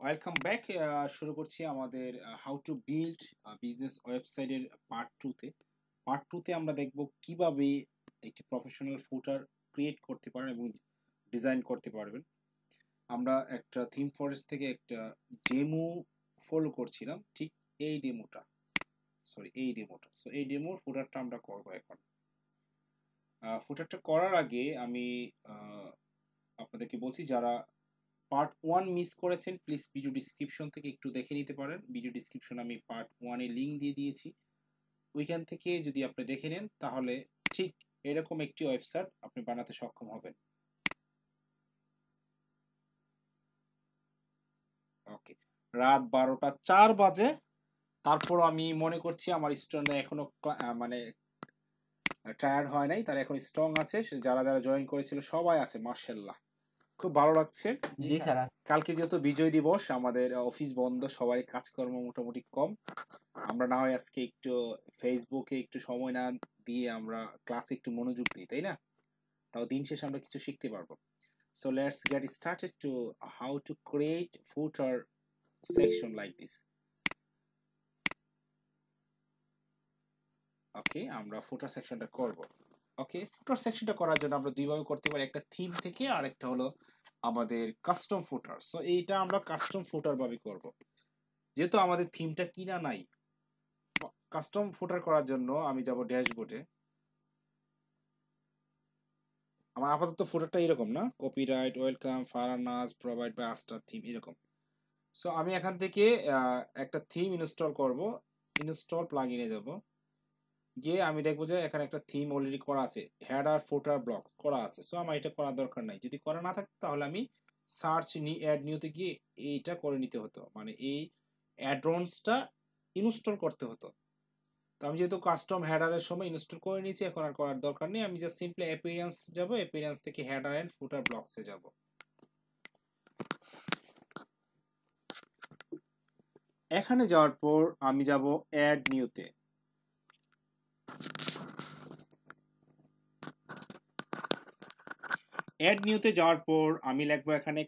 Welcome back. শুরু করছি আমাদের হাউ টু বিল্ড বিজনেস ওয়েবসাইটের পার্ট টুতে আমরা দেখব কিভাবে একটি প্রফেশনাল ফুটার ক্রিয়েট করতে পারেন এবং ডিজাইন করতে পারবেন। আমরা একটা থিম ফরেস্ট থেকে একটা ডেমো ফলো করছিলাম, ঠিক এই ডেমোটা সো এই ডেমোর ফুটারটা আমরা করবো এখন। ফুটারটা করার আগে আমি আপনাদেরকে বলছি, যারা পার্ট 1 মিস করেছেন প্লিজ ভিডিও ডিসক্রিপশন থেকে একটু দেখে নিতে পারেন। ভিডিও ডিসক্রিপশন আমি পার্ট 1 এর লিংক দিয়ে দিয়েছি, ওইখান থেকে যদি আপনি দেখে নেন তাহলে ঠিক এরকম একটি ওয়েবসাইট আপনি বানাতে সক্ষম হবেন। ওকে, রাত 12টা 4 বাজে, তারপর আমি মনে করছি আমার স্টুডেন্টরা এখনো মানে টায়ার্ড হয় নাই, তারা এখন স্ট্রং আছে। যারা যারা জয়েন করেছিল সবাই আছে, মার্শাল্লাহ, খুব ভালো লাগছে। জি স্যার। কালকে যেহেতু বিজয় দিবস, আমাদের অফিস বন্ধ, সবাই কাজকর্ম মোটামুটি কম। আমরা না হয় আজকে একটু ফেসবুকে একটু সময় না দিয়ে আমরা ক্লাসে একটু মনোযোগ দিই, তাই না? তাও দিন শেষে আমরা কিছু শিখতে পারবো। So let's get started to how to create footer section like this. Okay, আমরা ফুটার সেকশনটা করব। ওকে, ফুটার সেকশনটা করার জন্য আমরা দুইভাবে করতে পারি, একটা থিম থেকে আর একটা হলো আমাদের কাস্টম ফুটার। সো এইটা আমরা কাস্টম ফুটার ভাবে করব, যেহেতু আমাদের থিমটা কিনা নাই। কাস্টম ফুটার করার জন্য আমি যাব ড্যাশবোর্ডে। আমার আপাতত ফুটারটা এরকম না, কপিরাইট, ওয়েলকাম, ফারানাস, প্রোভাইড বাই আস্টার থিম, এরকম। সো আমি এখান থেকে একটা থিম ইনস্টল করব। ইনস্টল প্লাগইনে যাব, গিয়ে আমি দেখবো যে এখানে একটা থিম অলরেডি করা আছে, হেডার ফুটার ব্লকস করা আছে। সো আমার এটা করার দরকার নাই। যদি করা না থাকতো তাহলে আমি সার্চ অ্যাড নিউতে গিয়ে এইটা করে নিতে হতো, মানে এই অ্যাড্রনসটা ইনস্টল করতে হতো। তো আমি যেহেতু কাস্টম হেডারের সময় ইনস্টল করে নিয়েছি, এখন আর করার দরকার নেই। আমি জাস্ট সিম্পলি অ্যাপিয়ারেন্স যাব, অ্যাপিয়ারেন্স থেকে হেডার এন্ড ফুটার ব্লকসে যাব। এখানে যাওয়ার পর আমি যাব অ্যাড নিউতে। অ্যাড নিউতে যাওয়ার পর আমি লিখবো এখানে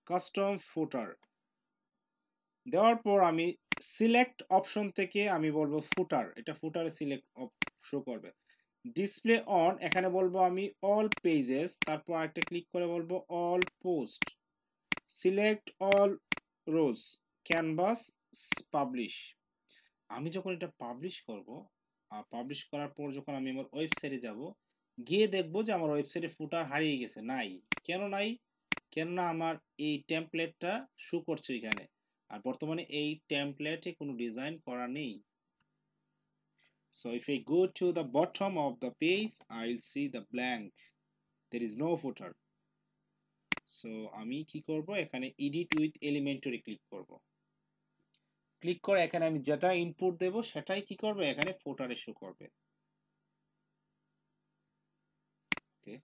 কাস্টম ফুটার। দেওয়ার পর আমি সিলেক্ট অপশন থেকে আমি বলবো ফুটার, এটা ফুটারে সিলেক্ট শো করবে। ডিসপ্লে অন, এখানে বলবো আমি অল পেজেস, তারপর একটা ক্লিক করে বলবো all post, select all roles, canvas, publish. আমি যখন এটা পাবলিশ করব, পাবলিশ করার পর যখন আমি আমার ওয়েবসাইটে যাব, গিয়ে দেখবো যে আমার ওয়েবসাইটে ফুটার হারিয়ে গেছে, নাই। কেন নাই? কেননা আমার এই টেমপ্লেটটা শো করছে এখানে, আর বর্তমানে এই টেমপ্লেটে কোনো ডিজাইন করা নেই। So if I go to the bottom of the page, I'll see the blank. There is no footer. So আমি কি করব, এখানে এডিট উইথ এলিমেন্টরি ক্লিক করব। ক্লিক করে এখানে আমি যেটা ইনপুট দেব সেটাই কি করবে, এখানে ফুটারে শো করবে। ওকে,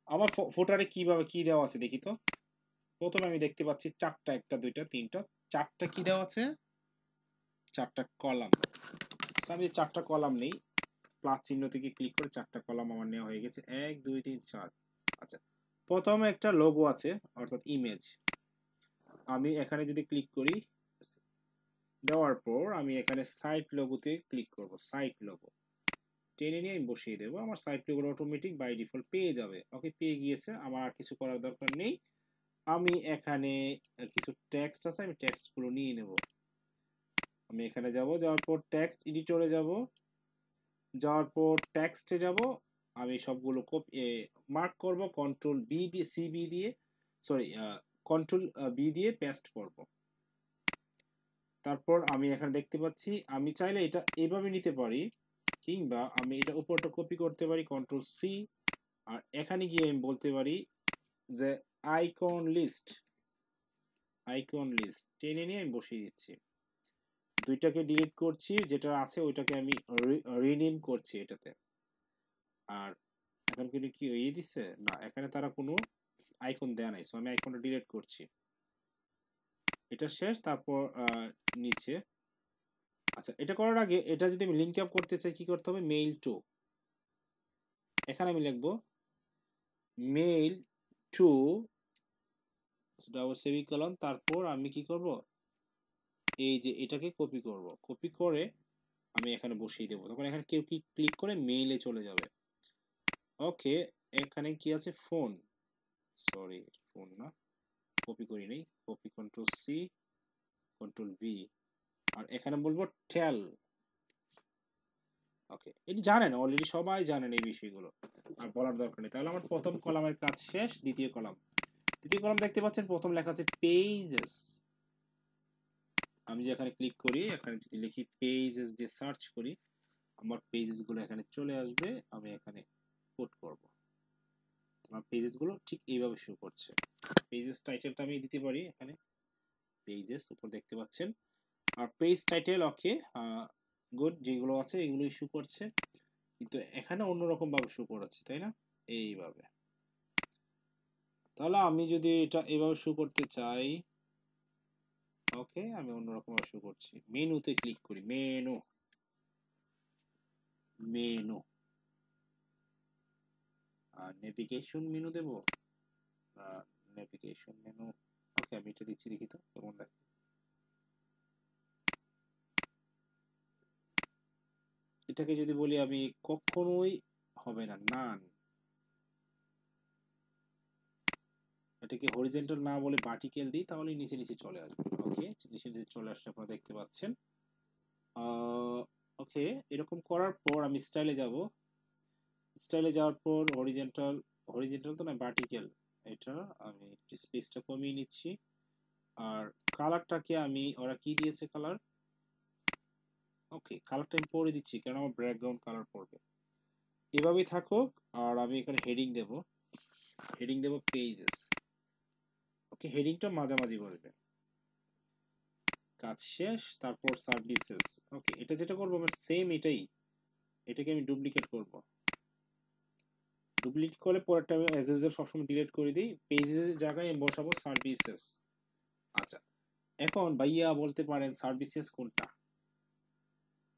আমার ফুটারে কিভাবে কি দেওয়া আছে দেখি তো। প্রথমে আমি দেখতে পাচ্ছি চারটা, একটা দুইটা তিনটা চারটা কি দেওয়া আছে, চারটা কলাম। আমি চারটা কলাম নেই, প্লাস চিহ্ন থেকে ক্লিক করে চারটা কলাম আমার নেওয়া হয়ে গেছে, 1 2 3 4। আচ্ছা, প্রথমে একটা লোগো আছে অর্থাৎ ইমেজ। আমি এখানে যদি ক্লিক করি, দেওয়ার পর আমি এখানে সাইট লোগোতে ক্লিক করব। সাইট লোগো টেনে নিয়ে আমি বসিয়ে দেবো, আমার site logo automatic by default পেয়ে যাবে। ওকে, পেয়ে গিয়েছে, আমার আর কিছু করার দরকার নেই। আমি এখানে কিছু টেক্সট আছে, আমি টেক্সটগুলো নিয়ে নেব। আমি এখানে যাব, যাওয়ার পর টেক্সট এডিটরে যাব, যাওয়ার পর টেক্সটে যাব। আমি সবগুলো মার্ক করব, কন্ট্রোল বি দিয়ে সিবি দিয়ে, সরি কন্ট্রোল বি দিয়ে পেস্ট করব। তারপর আমি এখানে দেখতে পাচ্ছি, আমি চাইলে এটা এইভাবে নিতে পারি, কিংবা আমি এটা উপরটা কপি করতে পারি, কন্ট্রোল সি। আর এখানে গিয়ে আমি বলতে পারি যে আইকন লিস্ট টেনে নিয়ে আমি বসিয়ে দিচ্ছি। দুইটাকে ডিলিট করছি, যেটা আছে ওইটাকে আমি রিনেম করছি এটাতে। আর এখন কিন্তু কি হয়ে দিচ্ছে না, এখানে তারা কোনো আইকন দেয়া নাই, সো আমি আইকনটা ডিলিট করছি। এটা শেষ। তারপর নিচে, আচ্ছা, এটা করার আগে এটা যদি আমি লিংক আপ করতে চাই কি করতে হবে, মেইল টু। এখানে আমি লিখবো মেইল টু ডাবল সেমিকোলন, তারপর আমি কি করব, এই যে এটাকে কপি করব, কপি করে আমি এখানে বসিয়ে দেবো, তখন এখানে কেউ কি ক্লিক করে মেইলে চলে যাবে। ওকে, এখানে কি আছে, ফোন, সরি ফোন না, কপি করি নেই, copy control C control V, আর এখানে বলবো টেল। ওকে, এটি জানেন, অলরেডি সবাই জানেন এই বিষয়গুলো, আর বলার দরকার নেই। তাহলে আমার প্রথম কলামের কাজ শেষ। দ্বিতীয় কলাম, দ্বিতীয় কলাম দেখতে পাচ্ছেন, প্রথম লেখা আছে পেজেস। আমি যে এখানে ক্লিক করি, এখানে যদি লিখি পেজেস দিয়ে সার্চ করি, আমার পেজেস গুলো এখানে চলে আসবে। আমি এখানে পুট করব, আমার পেজেস গুলো ঠিক এইভাবে শো করছে। পেজেস টাইটেলটা আমি দিতে পারি এখানে, পেজেস উপর দেখতে পাচ্ছেন, আর পেজ টাইটেল ওকে গুড, যেগুলো আছে এগুলোই শো করছে, কিন্তু এখানে অন্যরকম ভাবে শো করাচ্ছে, তাই না, এইভাবে। তাহলে আমি যদি এটা এভাবে শো করতে চাই, ওকে, আমি অন্যরকম ভাবে শো করছি। মেনুতে ক্লিক করি, মেনু, মেনু, আর নেভিগেশন মেনু দেব, নেভিগেশন মেনু, ওকে আমি এটা দিচ্ছি, দেখি তো কেমন দেখে। এটাকে যদি বলি আমি, কখনোই হবে না, নান। এটাকে হরিজন্টাল না বলে ভার্টিক্যাল দিই, তাহলে নিচে নিচে চলে আসবে। ওকে, নিচে নিচে চলে আসছে, আপনারা দেখতে পাচ্ছেন। ওকে, এরকম করার পর আমি স্টাইলে যাব, স্টাইলে যাওয়ার পর হরিজন্টাল, হরিজন্টাল তো না, ভার্টিক্যাল, এটা আমি একটু স্পেসটা কমিয়ে নিচ্ছি। আর কালারটাকে আমি, ওরা কি দিয়েছে কালার, ওকে কালারটা আমি পরে দিচ্ছি, কারণ আমার ব্যাকগ্রাউন্ড কালার পড়বে। এভাবেই থাকুক। আর আমি এখানে হেডিং দেব, হেডিং দেব পেজেস। ওকে, হেডিংটা মাঝামাঝি বলবে, কাজ শেষ। তারপর সার্ভিসেস। ওকে, এটা যেটা করবো আমার সেম এটাই, এটাকে আমি ডুপ্লিকেট করব, ডুপ্লিকেট করে পরেরটা আমি অ্যাজ ইউজুয়াল সবসময় ডিলিট করে দিই, পেজের জায়গায় আমি বসাবো সার্ভিসেস। আচ্ছা, এখন ভাইয়া বলতে পারেন সার্ভিসেস কোনটা,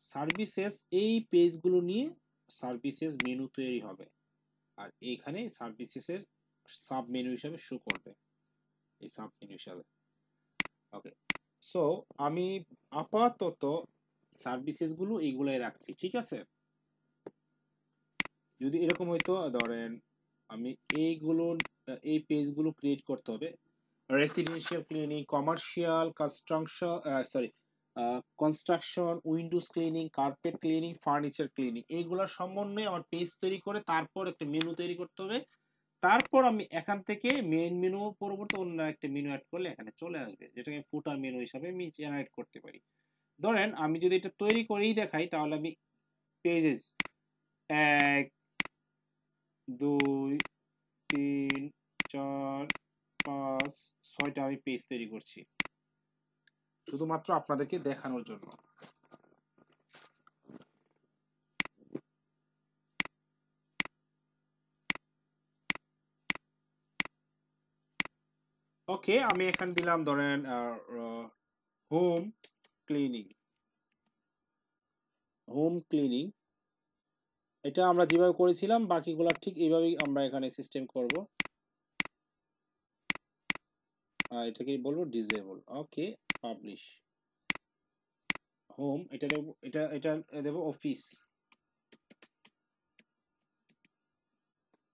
সার্ভিসেস এই পেজগুলো নিয়ে সার্ভিসেস মেনু তৈরি হবে, আর এইখানে সার্ভিসেসের সাব মেনু হিসাবে শো করবে, এই সাব মেনু হিসাবে। ওকে, সো আমি আপাতত সার্ভিসেস গুলো এইগুলাই রাখছি, ঠিক আছে। যদি এরকম হইতো, ধরেন আমি এইগুলো, এই পেজগুলো ক্রিয়েট করতে হবে, residential cleaning, commercial, construction, sorry construction, Windows cleaning, carpet cleaning, furniture cleaning, এইগুলোর সমন্বয়ে আমার পেজ তৈরি করে তারপর একটা মেনু তৈরি করতে হবে। তারপর আমি এখান থেকে মেইন মেনু পরবর্তী অন্য একটা মেনু অ্যাড করলে এখানে চলে আসবে, যেটাকে ফুটার মেনু হিসাবে আমি জেনারেট করতে পারি। ধরেন আমি যদি এটা তৈরি করেই দেখাই, তাহলে আমি পেজেস 1 2 3 4 5 6টা আমি পেজ তৈরি করছি, শুধুমাত্র আপনাদেরকে দেখানোর জন্য। ওকে, আমি এখানে দিলাম ধরেন হোম ক্লিনিং, হোম ক্লিনিং, এটা আমরা যেভাবে করেছিলাম বাকিগুলো ঠিক এইভাবেই আমরা এখানে সিস্টেম করব। এটাকে বলবো ডিসেবল। ওকে, পাবলিশ হোম, এটা দেব, এটা দেব অফিস,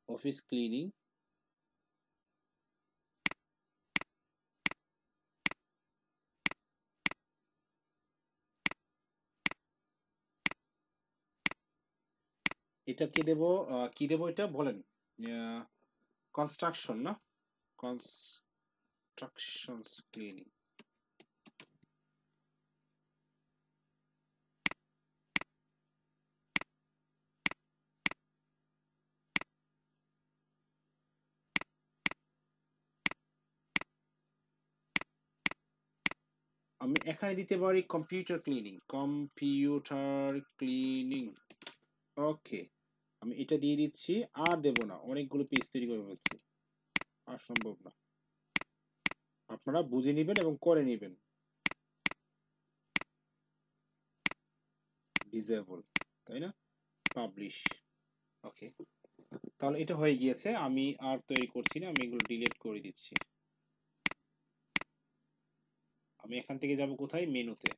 অফিস ক্লিনিং। এটা কি দেব, কি দেব এটা বলেন, কনস্ট্রাকশন না, কনস্ট্রাকশন ক্লিনিং। আমি এখানে দিতে পারি কম্পিউটার ক্লিনিং, কম্পিউটার ক্লিনিং। ওকে, আমি এটা দিয়ে দিচ্ছি, আর দেব না, অনেকগুলো পেজ তৈরি করে ফেলছি, আর সম্ভব না, আপনারা বুঝে নেবেন এবং করে নেবেন। ডিসেবল, তাই না, পাবলিশ। ওকে, তাহলে এটা হয়ে গিয়েছে, আমি আর তৈরি করছি না, আমি এগুলো ডিলিট করে দিচ্ছি। আমি এখান থেকে যাব কোথায়, মেনুতে।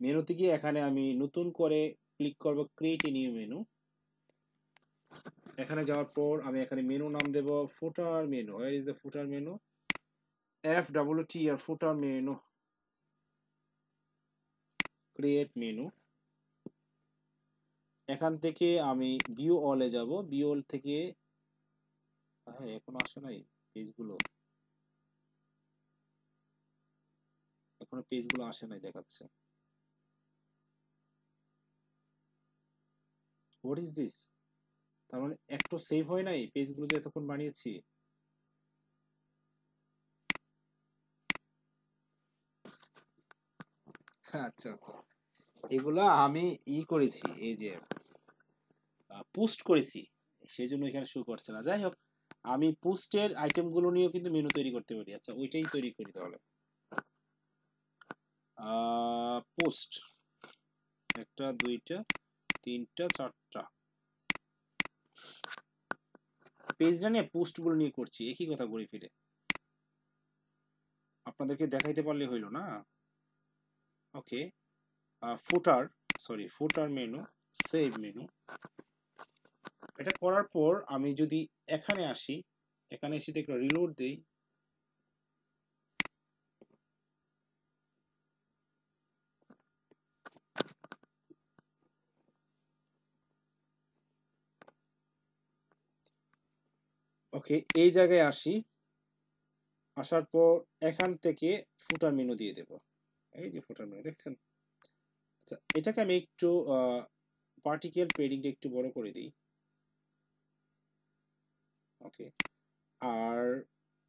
মেনুতে গিয়ে এখানে আমি নতুন করে ক্লিক করব ক্রিয়েট এ নিউ মেনু। এখানে যাওয়ার পর আমি এখানে মেনু নাম দেব footer menu. Where is the footer menu? FWTR footer menu, create menu. এখান থেকে আমি ভিউ অলে যাব, ভিউ অল থেকে হ্যাঁ এখনো আসে নাই পেজগুলো, এখনো পেজগুলো আসে নাই দেখাচ্ছে। What is this? তার মানে একটু সেভ হয় নাই পেজগুলো যে এতক্ষণ বানিয়েছি। আচ্ছা আচ্ছা, এগুলা আমি করেছি, এই যে পোস্ট করেছি, সেজন্য এখানে শো করছে না। যাই হোক, আমি পোস্টের আইটেমগুলো নিয়েও কিন্তু মেনু তৈরি করতে পারি। আচ্ছা ওইটাই তৈরি করি তাহলে। পোস্ট, একটা দুইটা তিনটা চারটা পেজ না নিয়ে পোস্টগুলো নিয়ে করছি, একই কথা ঘুরে ফিরে। আপনাদেরকে দেখাইতে পারলে হইল না। Okay, footer, sorry footer menu, save menu. এটা করার পর আমি যদি এখানে আসি, এখানে এসে একটু রিলোড দেই, ওকে এই জায়গায় আসি, আসার পর এখান থেকে ফুটার মেনু দিয়ে দেব। এই যে ফুটার মেনু দেখছেন। আচ্ছা এটাকে আমি একটু পার্টিকেল পেডিংটা একটু বড় করে দিই। ওকে, আর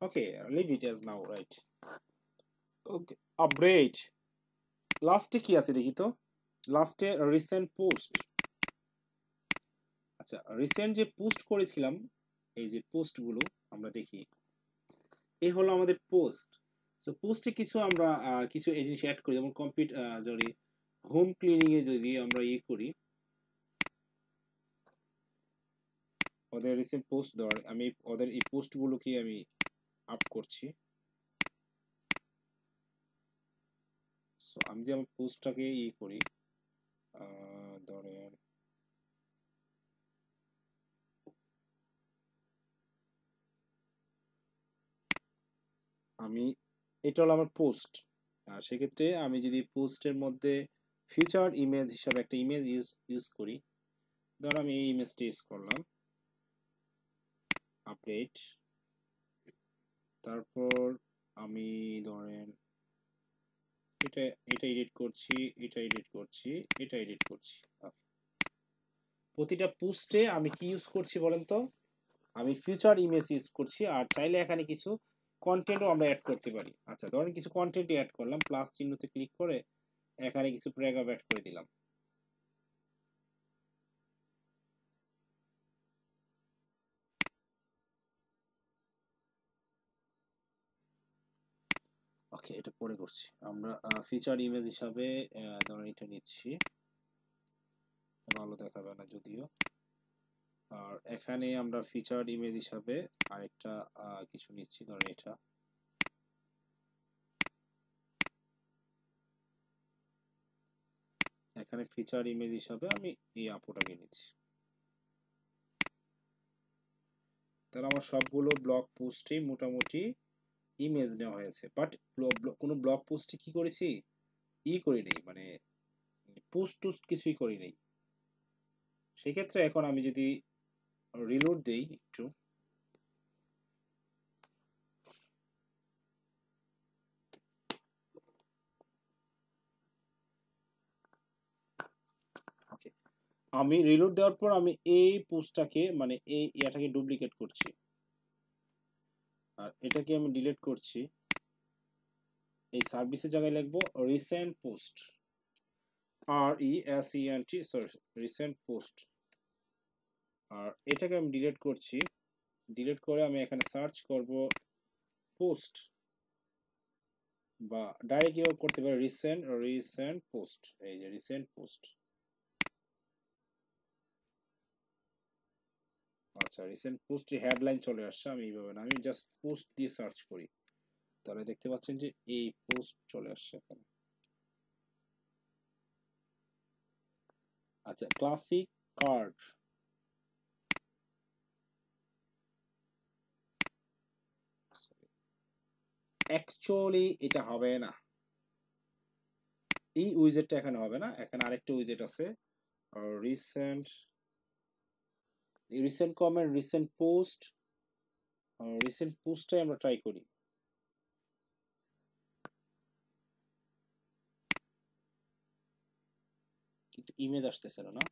okay leave it as now, right. Okay, update লাস্টে কি আছে দেখি তো, লাস্টে রিসেন্ট পোস্ট। আচ্ছা রিসেন্ট যে পোস্ট করেছিলাম, এই যে পোস্টগুলো আমরা দেখি, এই হলো আমাদের পোস্ট। সো পোস্টে কিছু আমরা কিছু এই জিনিস অ্যাড করি, যেমন যদি হোম ক্লিনিং এ যদি আমরা করি, ওদের রিসেন্ট পোস্ট দেওয়ার, আমি ওদের এই পোস্টগুলোকে আমি আপ করছি। সো আমি যে আমার পোস্টটাকে করি, ধরেন আমি, এটা হলো আমার পোস্ট। আর সেক্ষেত্রে আমি যদি পোস্টের মধ্যে ফিচার ইমেজ হিসাবে একটা ইমেজ ইউজ করি, ধর আমি এই ইমেজটা ইউজ করলাম, আপডেট। তারপর আমি ধরেন এটা এটা এডিট করছি, এটা এডিট করছি, এটা এডিট করছি। প্রতিটা পোস্টে আমি কি ইউজ করছি বলেন তো, আমি ফিচার ইমেজ ইউজ করছি। আর চাইলে এখানে কিছু কন্টেন্টও আমরা অ্যাড করতে পারি। আচ্ছা ধরেন কিছু কন্টেন্ট অ্যাড করলাম, প্লাস চিহ্নতে ক্লিক করে এখানে কিছু প্যারাগ্রাফ অ্যাড করে দিলাম। ওকে এটা পরে করছি আমরা। ফিচার ইমেজ হিসাবে ধরেন এটা নিচ্ছি, ভালো দেখাবে না যদিও। আর এখানে আমরা ফিচার ইমেজ হিসাবে আরেকটা কিছু নিচ্ছি, ধরেন এটা। এখানে ফিচার ইমেজ হিসাবে আমি এই আপুটাকে নিচ্ছি। তাহলে আমার সবগুলো ব্লগ পোস্টে মোটামুটি ইমেজ নেওয়া হয়েছে, বাট কোনো ব্লগ পোস্টে কি করেছি, করি নেই, মানে পোস্ট টোস্ট কিছুই করি নেই। সেক্ষেত্রে এখন আমি যদি রিলোড দেই একটু, ওকে আমি রিলোড দেওয়ার পর আমি এই পোস্টটাকে মানে এই ইয়াটাকে ডুপ্লিকেট করছি, আর এটাকে আমি ডিলিট করছি। এই সার্ভিসের জায়গায় লিখবো recent post, RESENT, sorry recent post. আর এটাকে আমি ডিলিট করছি, ডিলিট করে আমি এখানে সার্চ করব পোস্ট, বা ডাইরেক্ট করতে পারি রিসেন্ট পোস্ট। এই যে রিসেন্ট পোস্ট, আচ্ছা রিসেন্ট পোস্ট হেডলাইন চলে আসছে, আমি এইভাবে না, আমি জাস্ট পোস্ট দিয়ে সার্চ করি, তাহলে দেখতে পাচ্ছেন যে এই পোস্ট চলে আসছে এখানে। আচ্ছা ক্লাসিক কার্ড, অ্যাকচুয়ালি এটা হবে না, এই উইজেটটা এখানে হবে না, এখানে আরেকটা উইজেট আছে recent, recent comment, recent post, recent পোস্টটাই আমরা ট্রাই করি। কিন্তু ইমেজ আসতেছে না,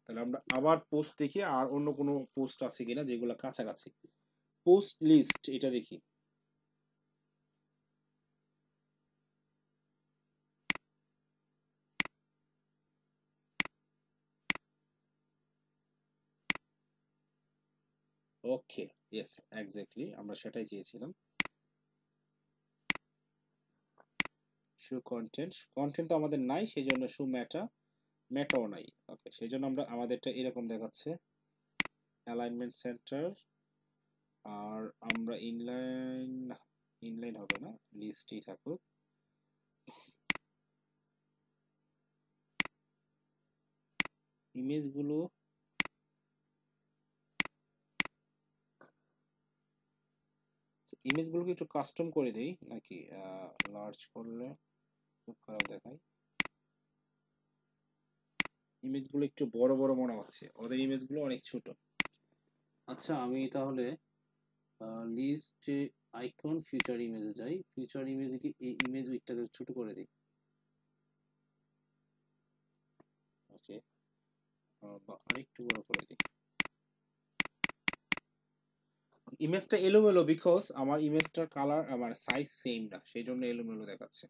তাহলে আমরা আবার পোস্ট দেখি আর অন্য কোনো পোস্ট আছে কিনা যেগুলো কাছাকাছি। পোস্ট লিস্ট এটা দেখি, ওকে ইয়েস এক্স্যাক্টলি আমরা সেটাই চেয়েছিলাম। শো কন্টেন্ট, কন্টেন্ট তো আমাদের নাই, সেই জন্য শো মেটা, মেটাও নাই। ওকে সেই জন্য আমরা আমাদেরটা এরকম দেখাচ্ছে অ্যালাইনমেন্ট সেন্টার, আর আমরা ইনলাইন, ইনলাইন হবে না, লিস্টেই থাকুক। ইমেজগুলো ইমেজগুলোকে একটু কাস্টম করে দেই নাকি, লার্জ করলে খুব খারাপ দেখায়, ইমেজগুলো একটু বড় বড় মনে হচ্ছে, ওদের ইমেজগুলো অনেক ছোট। আচ্ছা আমি তাহলে লিস্ট আইকন ফিচার ইমেজে যাই, ফিচার ইমেজে কি এই ইমেজ উইডটাকে ছোট করে দিই, ওকে বা আরেকটু বড় করে দিই। ইমেজটা এলোমেলো বিকজ আমার ইমেজটার কালার আমার সাইজ সেম না, সেই জন্য এলোমেলো দেখাচ্ছে।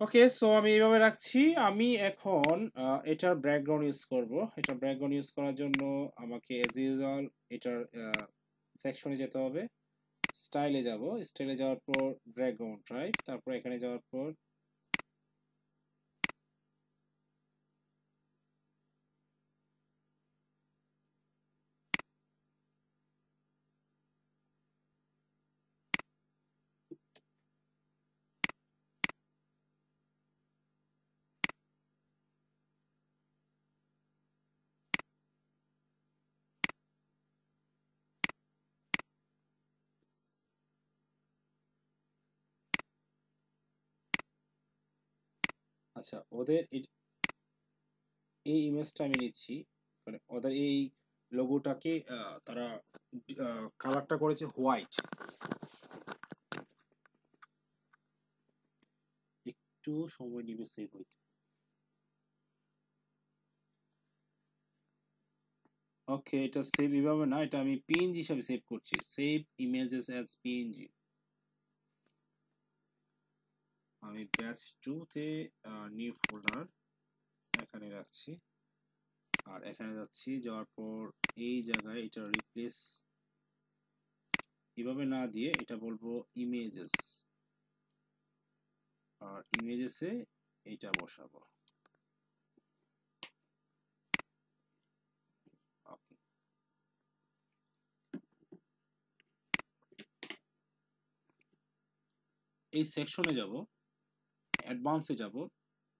ওকে সো আমি এইভাবে রাখছি। আমি এখন এটার ব্যাকগ্রাউন্ড ইউজ করব, এটা ব্যাকগ্রাউন্ড ইউজ করার জন্য আমাকে এজ ইউজুয়াল এটার সেকশনে যেতে হবে, স্টাইলে যাব, স্টাইলে যাওয়ার পর ব্যাকগ্রাউন্ড টাইপ, তারপর এখানে যাওয়ার পর আচ্ছা ওদের এই ইমেজটা আমি নিচ্ছি, মানে ওদের এই লোগোটাকে তারা কালারটা করেছে হোয়াইট, একটু সময় নিবে সেভ হইতে। ওকে এটা সেভ এভাবে না, এটা আমি পিএনজি হিসাবে সেভ করছি, সেভ ইমেজেস অ্যাজ পিএনজি। আমি ব্যাচ 2 তে নিউ ফোল্ডার এখানে রাখছি, আর এখানে যাচ্ছি, যাওয়ার পর এই জায়গায় এটা রিপ্লেস এভাবে না দিয়ে এটা বলবো ইমেজেস, আর ইমেজেসে এটা বসাবো। ওকে এই সেকশনে যাব, অ্যাডভান্সে যাব,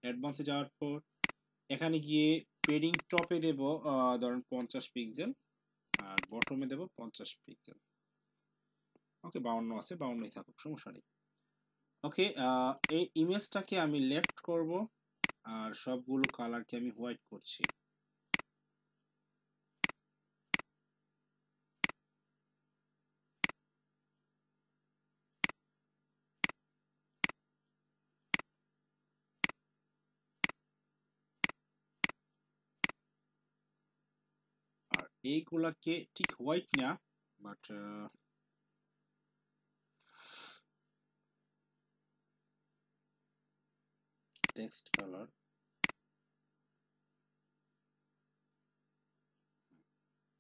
অ্যাডভান্সে যাওয়ার পর এখানে গিয়ে পেডিং টপে দেব ধরেন 50 পিক্সেল, আর বটমে দেব 50 পিক্সেল। ওকে 52 আছে, 52ই থাকুক, সমস্যা নেই। ওকে এই ইমেজটাকে আমি লেফট করব, আর সবগুলো কালারকে আমি হোয়াইট করছি। আর এইগুলাকে ঠিক হোয়াইট না, বাট টেক্সট কালার,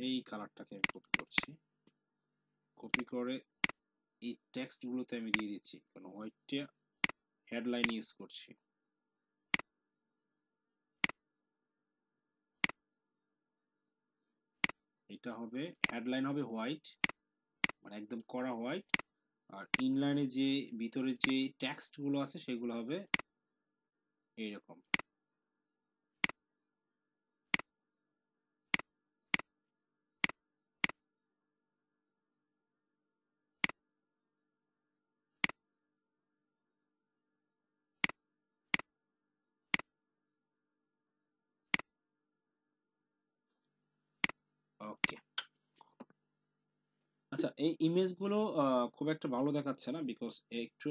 এই কালারটাকে আমি কপি করছি, কপি করে এই টেক্সট গুলোতে আমি দিয়ে দিচ্ছি, কারণ হোয়াইটটা হেডলাইন ইউজ করছি। এটা হবে হেডলাইন হবে হোয়াইট, মানে একদম কড়া হোয়াইট, আর ইনলাইনে যে ভিতরে যে টেক্সট গুলো আছে সেগুলো হবে এইরকম। ওকে, আচ্ছা এই ইমেজগুলো খুব একটা ভালো দেখাচ্ছে না, বিকজ একটু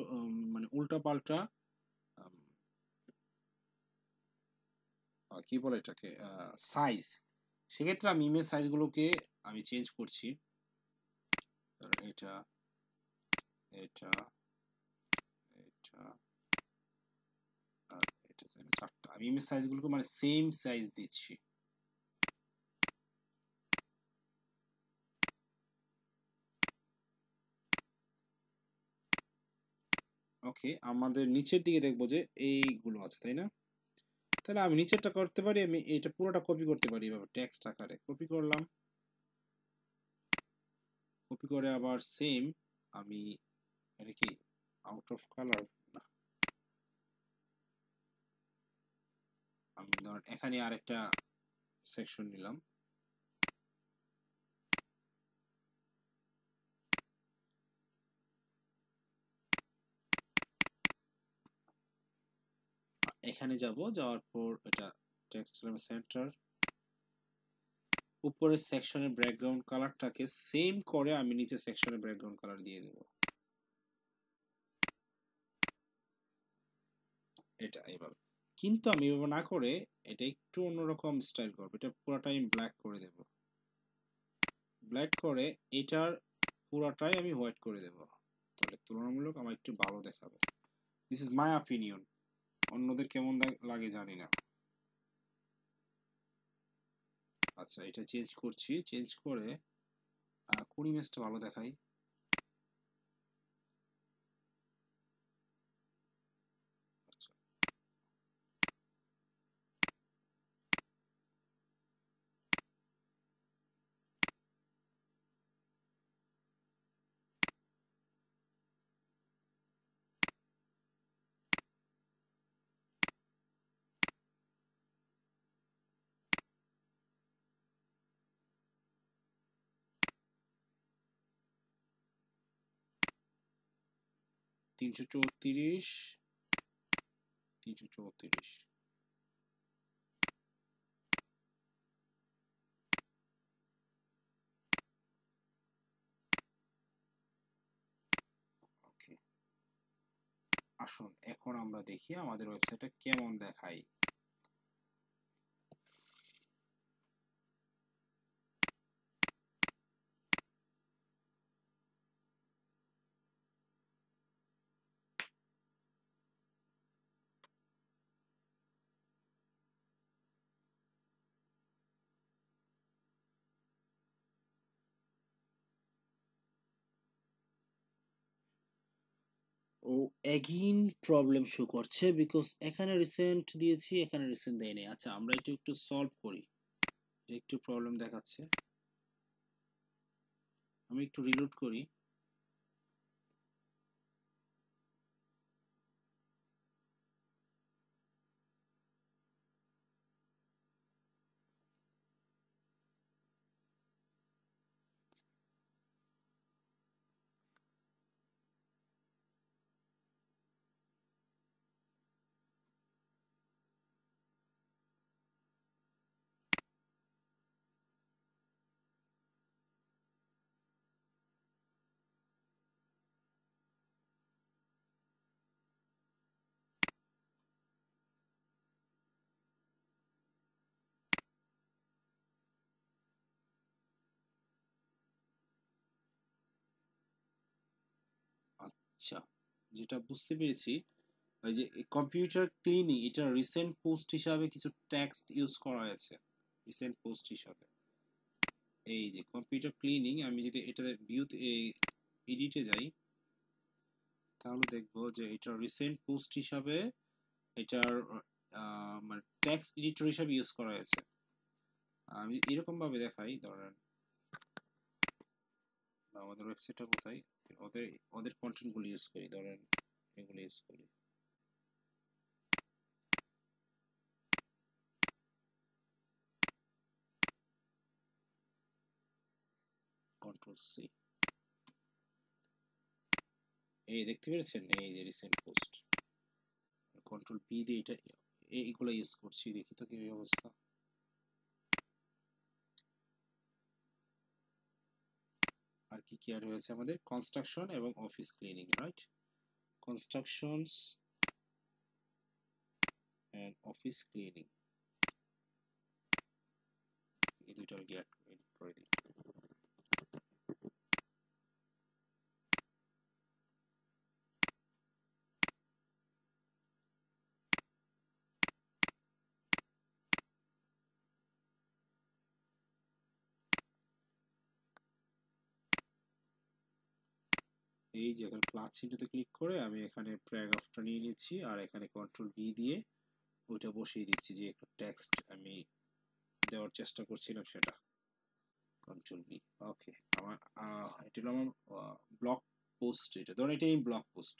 মানে উল্টা পাল্টা কি বলে এটাকে সাইজ। সেক্ষেত্রে আমি ইমেজ সাইজগুলোকে আমি চেঞ্জ করছি। এটা এটা এটা আর এটা চারটা, আমি ইমেজ সাইজগুলোকে মানে সেম সাইজ দিচ্ছি। ওকে, আমাদের নিচের দিকে দেখবো যে এইগুলো আছে, তাই না? তাহলে আমি নিচেরটা করতে পারি, আমি এটা পুরোটা কপি করতে পারি এভাবে টেক্সট আকারে কপি করলাম, কপি করে আবার সেম আমি, এটা কি আউট অফ কালার না, আমি ধর এখানে আরেকটা সেকশন নিলাম, এখানে যাব, যাওয়ার পর এটা টেক্সট সেন্টার, উপরের সেকশনের ব্যাকগ্রাউন্ড কালারটাকে সেম করে আমি নিচে সেকশনের ব্যাকগ্রাউন্ড কালার দিয়ে দেব। এটা এভাবে, কিন্তু আমি এভাবে না করে এটা একটু অন্যরকম স্টাইল করব, এটা পুরোটাই ব্ল্যাক করে দেব, ব্ল্যাক করে এটার পুরোটাই আমি হোয়াইট করে দেব, তাহলে তুলনামূলক আমার একটু ভালো দেখাবে। দিস ইজ মাই অপিনিয়ন, অন্যদের কেমন লাগে জানি না। আচ্ছা এটা চেঞ্জ করছি, চেঞ্জ করে কোন ইমেজটা ভালো দেখাই, 334 334। ওকে, আসুন এখন আমরা দেখি আমাদের ওয়েবসাইটটা কেমন দেখায়। ও এগেইন প্রবলেম শো করছে, বিকজ এখানে রিসেন্ট দিয়েছি, এখানে রিসেন্ট দেয় নাই। আচ্ছা আমরা একটু সলভ করি, একটু প্রবলেম দেখাচ্ছে, আমি একটু রিলোড করি। আচ্ছা, যেটা বুঝতে পেরেছি, ওই যে কম্পিউটার ক্লিনিং, এটা রিসেন্ট পোস্ট হিসাবে কিছু টেক্সট ইউজ করা হয়েছে, রিসেন্ট পোস্ট হিসাবে। এই যে কম্পিউটার ক্লিনিং, আমি যদি এটা ভিউতে এডিটে যাই, তাহলে দেখবো যে এটা রিসেন্ট পোস্ট হিসাবে এটার মানে টেক্সট এডিটর হিসাবে ইউজ করা হয়েছে। আমি এরকম ভাবে দেখাই, ধরেন আমাদের ওয়েবসাইটটা কোথায়, ওদের ওদের কন্টেন্টগুলো ইউজ করি, ধরেন এগুলো ইউজ করি। কন্ট্রোল সি, এই দেখতে পেরেছেন, এই যে রিসেন্ট পোস্ট। কন্ট্রোল পি দিয়ে এটা এইগুলো ইউজ করছি, দেখি তো কি অবস্থা। আর কি কি অ্যাড হয়েছে আমাদের, কনস্ট্রাকশন এবং office cleaning, right? Constructions and office cleaning, এই দুইটার গেট এডিট করে দিই। এই যে এখানে প্লাস চিহ্নতে ক্লিক করে আমি এখানে প্যারাগ্রাফটা নিয়ে নিচ্ছি, আর এখানে কন্ট্রোল বি দিয়ে ওইটা বসিয়ে দিচ্ছি, যে একটা টেক্সট আমি দেওয়ার চেষ্টা করছিলাম সেটা। কন্ট্রোল বি, ওকে। আমার এটা হলো আমার ব্লগ পোস্ট, এটা ধরুন এটাই ব্লগ পোস্ট,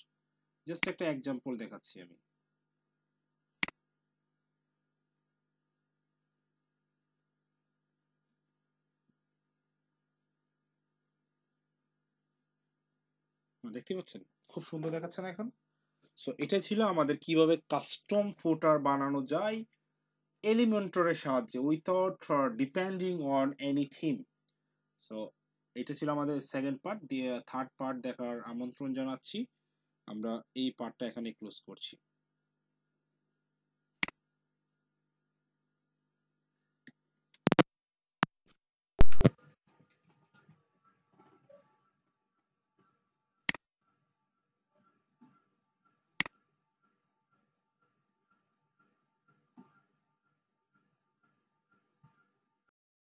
জাস্ট একটা এক্সাম্পল দেখাচ্ছি আমি। দেখতে পাচ্ছেন খুব সুন্দর দেখাচ্ছে না এখন? সো এটা ছিল আমাদের কিভাবে কাস্টম ফুটার বানানো যায় এলিমেন্টরের সাহায্যে without depending on any theme. So এটা ছিল আমাদের সেকেন্ড পার্ট, দিয়ে থার্ড পার্ট দেখার আমন্ত্রণ জানাচ্ছি। আমরা এই পার্টটা এখানে ক্লোজ করছি।